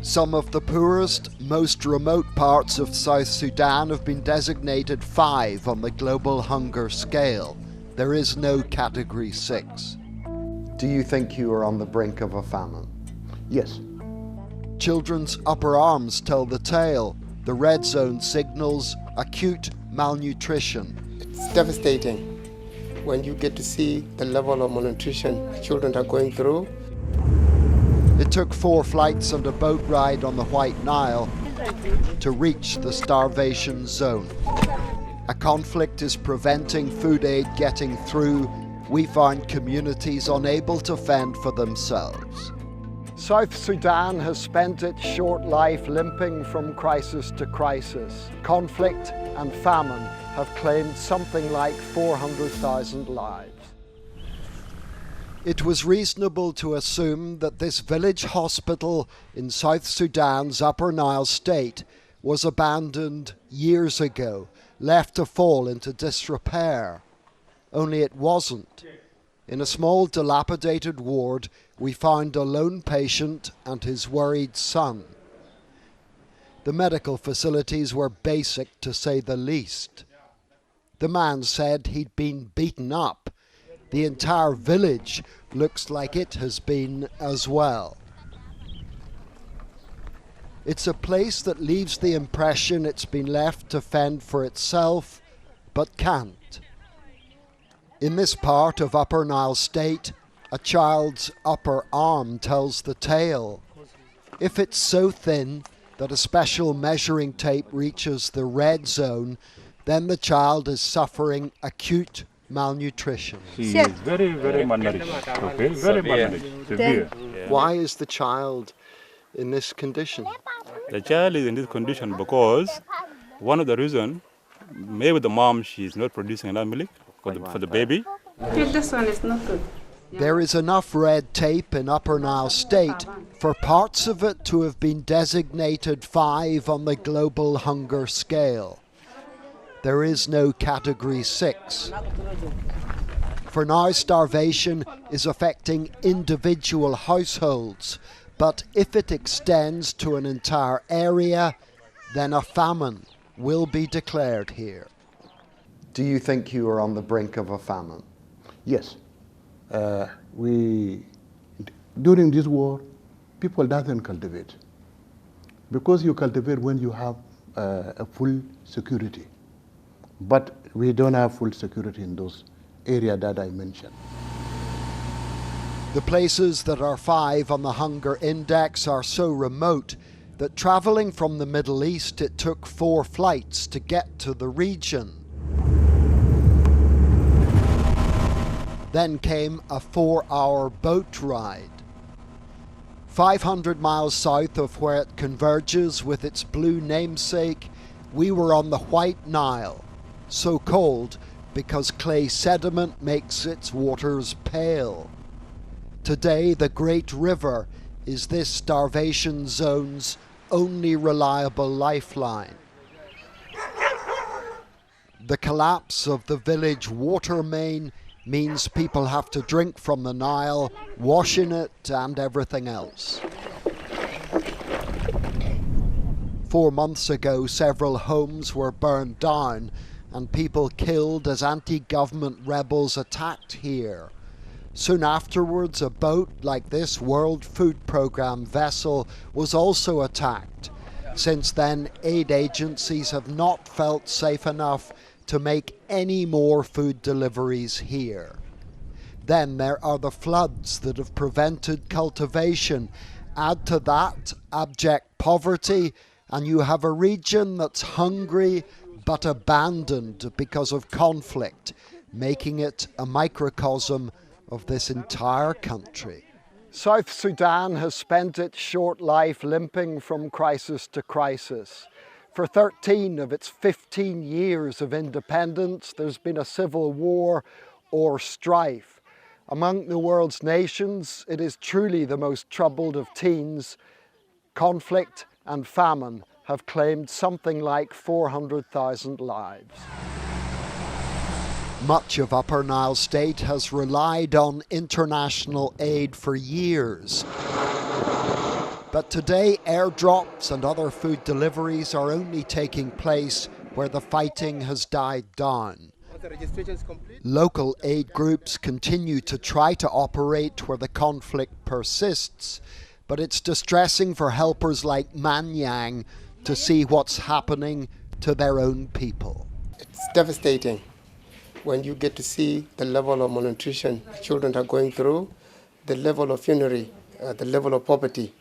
Some of the poorest, most remote parts of South Sudan have been designated 5 on the global hunger scale. There is no category 6. Do you think you are on the brink of a famine? Yes. Children's upper arms tell the tale. The red zone signals acute malnutrition. It's devastating when you get to see the level of malnutrition children are going through. It took 4 flights and a boat ride on the White Nile to reach the starvation zone. A conflict is preventing food aid getting through. We find communities unable to fend for themselves. South Sudan has spent its short life limping from crisis to crisis. Conflict and famine have claimed something like 400,000 lives. It was reasonable to assume that this village hospital in South Sudan's Upper Nile State was abandoned years ago, left to fall into disrepair. Only it wasn't. In a small dilapidated ward, we found a lone patient and his worried son. The medical facilities were basic, to say the least. The man said he'd been beaten up. The entire village looks like it has been as well. It's a place that leaves the impression it's been left to fend for itself, but can't. In this part of Upper Nile State, a child's upper arm tells the tale. If it's so thin that a special measuring tape reaches the red zone, then the child is suffering acute malnutrition. She is very malnourished. Okay, very malnourished, severe. Why is the child in this condition? The child is in this condition because one of the reasons, maybe the mom, she's not producing enough milk for the baby. This one is not good. There is enough red tape in Upper Nile State for parts of it to have been designated 5 on the global hunger scale. There is no category 6. For now, starvation is affecting individual households, but if it extends to an entire area, then a famine will be declared here. Do you think you are on the brink of a famine? Yes. During this war, people doesn't cultivate. Because you cultivate when you have a full security. But we don't have full security in those areas that I mentioned. The places that are 5 on the hunger index are so remote that traveling from the Middle East, it took 4 flights to get to the region. Then came a 4-hour boat ride. 500 miles south of where it converges with its blue namesake, we were on the White Nile, so called because clay sediment makes its waters pale. Today, the great river is this starvation zone's only reliable lifeline. The collapse of the village water main means people have to drink from the Nile, wash in it and everything else. 4 months ago, several homes were burned down and people killed as anti-government rebels attacked here. Soon afterwards, a boat like this World Food Programme vessel was also attacked. Since then, aid agencies have not felt safe enough to make any more food deliveries here. Then there are the floods that have prevented cultivation. Add to that abject poverty, and you have a region that's hungry but abandoned because of conflict, making it a microcosm of this entire country. South Sudan has spent its short life limping from crisis to crisis. For 13 of its 15 years of independence, there's been a civil war or strife. Among the world's nations, it is truly the most troubled of teens. Conflict and famine have claimed something like 400,000 lives. Much of Upper Nile State has relied on international aid for years. But today, airdrops and other food deliveries are only taking place where the fighting has died down. Local aid groups continue to try to operate where the conflict persists, but it's distressing for helpers like Manyang to see what's happening to their own people. It's devastating when you get to see the level of malnutrition children are going through, the level of penury, the level of poverty,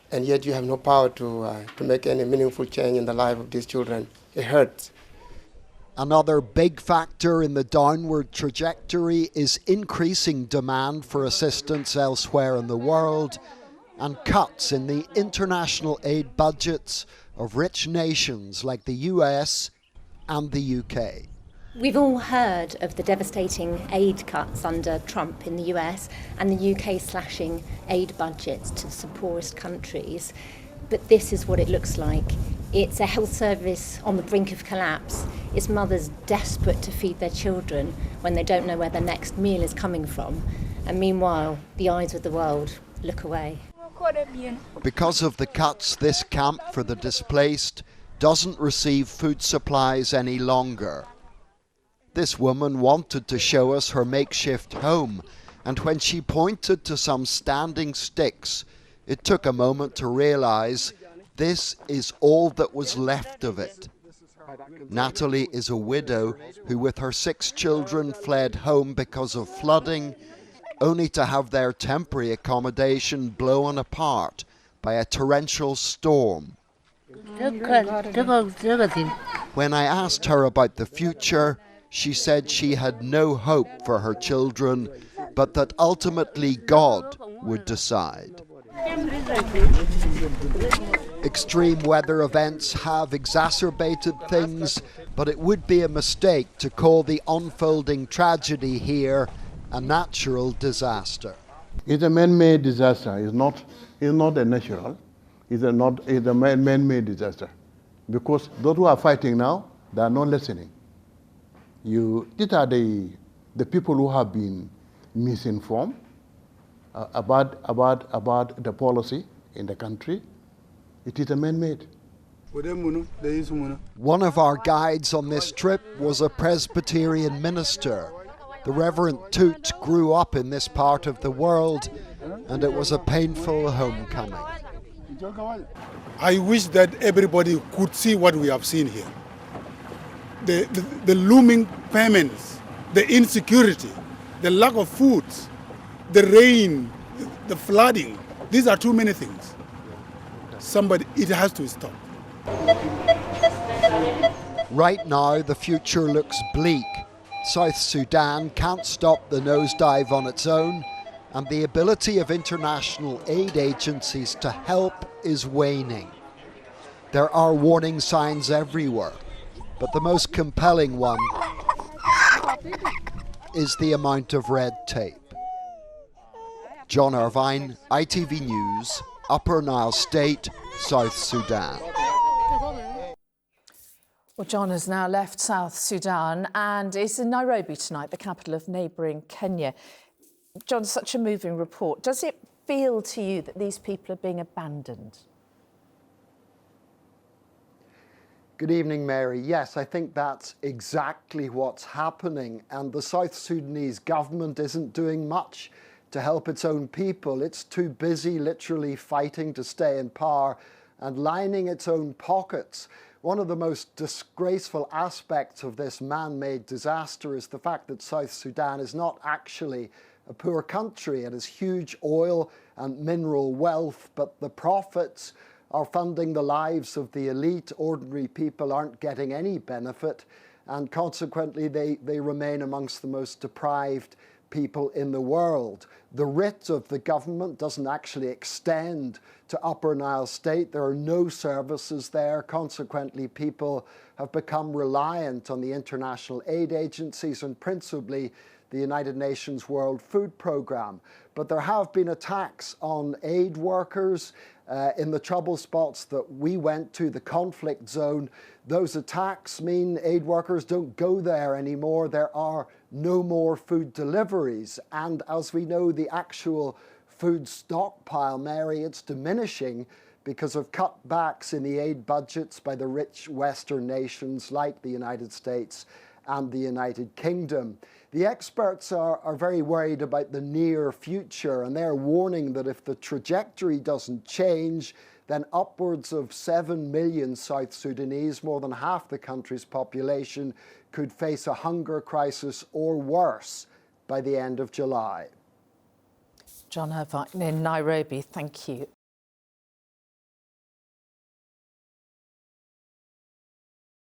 and yet you have no power to make any meaningful change in the life of these children. It hurts. Another big factor in the downward trajectory is increasing demand for assistance elsewhere in the world and cuts in the international aid budgets of rich nations like the US and the UK. We've all heard of the devastating aid cuts under Trump in the US and the UK slashing aid budgets to the poorest countries. But this is what it looks like. It's a health service on the brink of collapse. It's mothers desperate to feed their children when they don't know where their next meal is coming from. And meanwhile, the eyes of the world look away. Because of the cuts, this camp for the displaced doesn't receive food supplies any longer. This woman wanted to show us her makeshift home, and when she pointed to some standing sticks, it took a moment to realize this is all that was left of it. Natalie is a widow who, with her 6 children, fled home because of flooding, only to have their temporary accommodation blown apart by a torrential storm. When I asked her about the future, she said she had no hope for her children, but that ultimately God would decide. Extreme weather events have exacerbated things, but it would be a mistake to call the unfolding tragedy here a natural disaster. It's a man-made disaster. It's not a natural. It's a man-made disaster. Because those who are fighting now, they are not listening. These are the people who have been misinformed about the policy in the country. It is a man-made. One of our guides on this trip was a Presbyterian minister. The Reverend Toot grew up in this part of the world, and it was a painful homecoming. I wish that everybody could see what we have seen here. The looming famines, the insecurity, the lack of food, the rain, the flooding. These are too many things. It has to stop. Right now, the future looks bleak. South Sudan can't stop the nosedive on its own, and the ability of international aid agencies to help is waning. There are warning signs everywhere, but the most compelling one is the amount of red tape. John Irvine, ITV News, Upper Nile State, South Sudan. Well, John has now left South Sudan and is in Nairobi tonight, the capital of neighbouring Kenya. John, such a moving report. Does it feel to you that these people are being abandoned? Good evening, Mary. Yes, I think that's exactly what's happening. And the South Sudanese government isn't doing much to help its own people. It's too busy literally fighting to stay in power and lining its own pockets. One of the most disgraceful aspects of this man-made disaster is the fact that South Sudan is not actually a poor country. It has huge oil and mineral wealth, but the profits are funding the lives of the elite. Ordinary people aren't getting any benefit, and consequently they remain amongst the most deprived people in the world. The writ of the government doesn't actually extend to Upper Nile State. There are no services there. Consequently, people have become reliant on the international aid agencies and principally the United Nations World Food Programme. But there have been attacks on aid workers in the trouble spots that we went to, the conflict zone. Those attacks mean aid workers don't go there anymore. There are no more food deliveries. And as we know, the actual food stockpile, Mary, it's diminishing because of cutbacks in the aid budgets by the rich Western nations like the United States and the United Kingdom. The experts are very worried about the near future, and they're warning that if the trajectory doesn't change, then upwards of 7 million South Sudanese, more than half the country's population, could face a hunger crisis or worse by the end of July. John Irvine in Nairobi, thank you